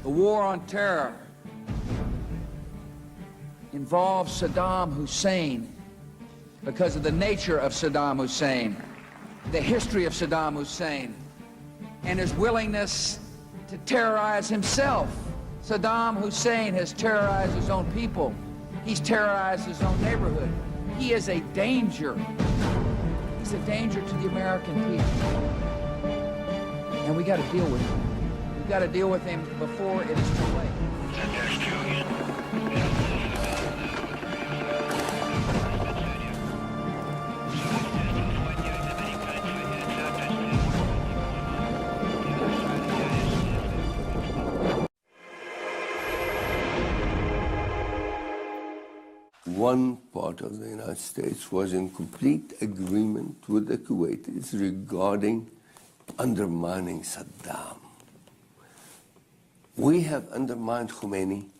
The war on terror involves Saddam Hussein because of the nature of Saddam Hussein, the history of Saddam Hussein, and his willingness to terrorize himself. Saddam Hussein has terrorized his own people. He's terrorized his own neighborhood. He is a danger. He's a danger to the American people. And we got to deal with him. We've got to deal with him before it is too late. One part of the United States was in complete agreement with the Kuwaitis regarding undermining Saddam. We have undermined Khomeini.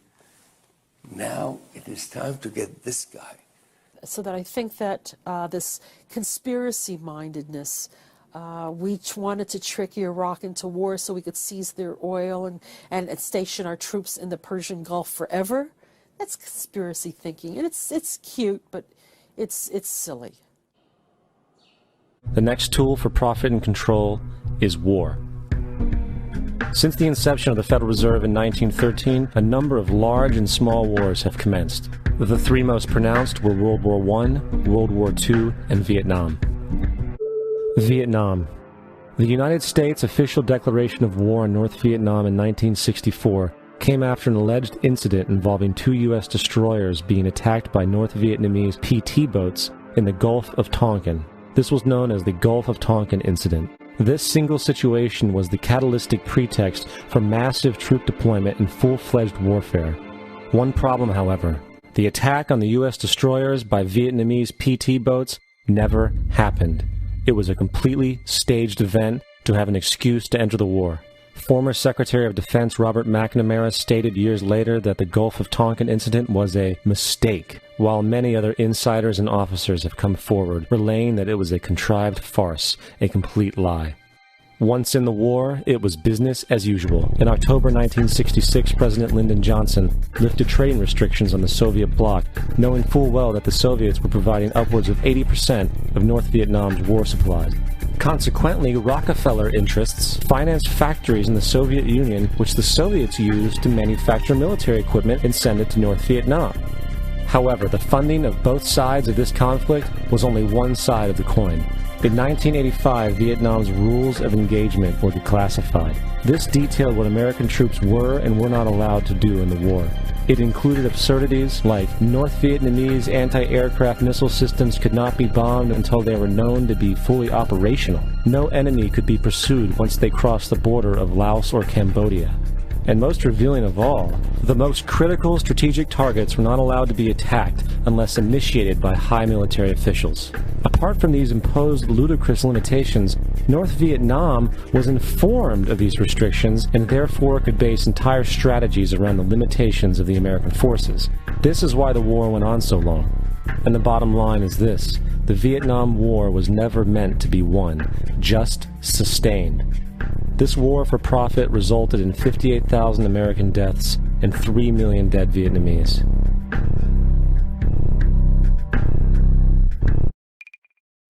Now it is time to get this guy. So that I think that this conspiracy-mindedness, we wanted to trick Iraq into war so we could seize their oil and station our troops in the Persian Gulf forever. That's conspiracy thinking, and it's cute, but it's silly. The next tool for profit and control is war. Since the inception of the Federal Reserve in 1913, a number of large and small wars have commenced. The three most pronounced were World War I, World War II, and Vietnam. Vietnam. The United States' official declaration of war on North Vietnam in 1964 came after an alleged incident involving 2 U.S. destroyers being attacked by North Vietnamese PT boats in the Gulf of Tonkin. This was known as the Gulf of Tonkin Incident. This single situation was the catalytic pretext for massive troop deployment and full-fledged warfare. One problem, however, the attack on the U.S. destroyers by Vietnamese PT boats never happened. It was a completely staged event to have an excuse to enter the war. Former Secretary of Defense Robert McNamara stated years later that the Gulf of Tonkin incident was a mistake, while many other insiders and officers have come forward, relaying that it was a contrived farce, a complete lie. Once in the war, it was business as usual. In October 1966, President Lyndon Johnson lifted trading restrictions on the Soviet bloc, knowing full well that the Soviets were providing upwards of 80% of North Vietnam's war supplies. Consequently, Rockefeller interests financed factories in the Soviet Union, which the Soviets used to manufacture military equipment and send it to North Vietnam. However, the funding of both sides of this conflict was only one side of the coin. In 1985, Vietnam's rules of engagement were declassified. This detailed what American troops were and were not allowed to do in the war. It included absurdities like North Vietnamese anti-aircraft missile systems could not be bombed until they were known to be fully operational. No enemy could be pursued once they crossed the border of Laos or Cambodia. And most revealing of all, the most critical strategic targets were not allowed to be attacked unless initiated by high military officials. Apart from these imposed ludicrous limitations, North Vietnam was informed of these restrictions and therefore could base entire strategies around the limitations of the American forces. This is why the war went on so long. And the bottom line is this: the Vietnam War was never meant to be won, just sustained. This war for profit resulted in 58,000 American deaths and 3 million dead Vietnamese.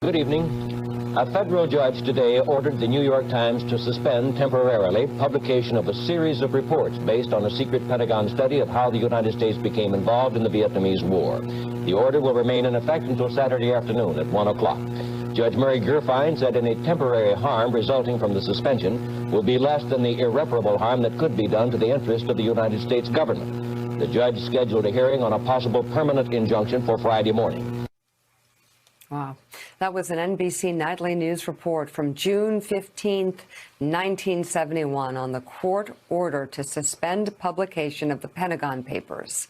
Good evening. A federal judge today ordered the New York Times to suspend temporarily publication of a series of reports based on a secret Pentagon study of how the United States became involved in the Vietnamese War. The order will remain in effect until Saturday afternoon at 1 o'clock. Judge Murray Gurfein said any temporary harm resulting from the suspension will be less than the irreparable harm that could be done to the interest of the United States government. The judge scheduled a hearing on a possible permanent injunction for Friday morning. Wow. That was an NBC Nightly News report from June 15th, 1971 on the court order to suspend publication of the Pentagon Papers.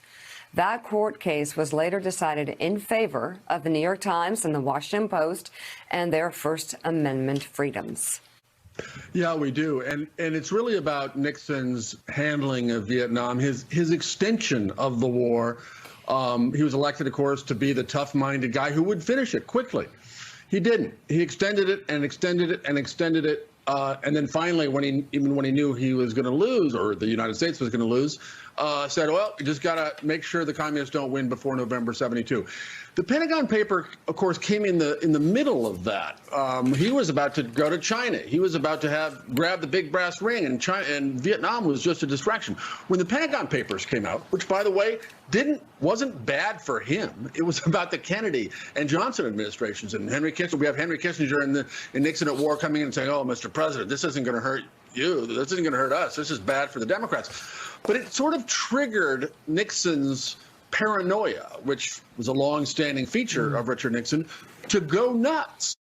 That court case was later decided in favor of the New York Times and the Washington Post and their First Amendment freedoms. Yeah, we do. And it's really about Nixon's handling of Vietnam, his extension of the war. He was elected, of course, to be the tough-minded guy who would finish it quickly. He didn't. He extended it and extended it and extended it And then finally, even when he knew he was going to lose, or the United States was going to lose, said, well, you just got to make sure the communists don't win before November 72. The Pentagon paper, of course, came in the middle of that. He was about to go to China. He was about to grab the big brass ring, and Vietnam was just a distraction. When the Pentagon papers came out, which, by the way, wasn't bad for him. It was about the Kennedy and Johnson administrations and Henry Kissinger. We have Henry Kissinger and Nixon at war coming in and saying, "Oh, Mr. President, this isn't going to hurt you. This isn't going to hurt us. This is bad for the Democrats." But it sort of triggered Nixon's paranoia, which was a long-standing feature of Richard Nixon, to go nuts.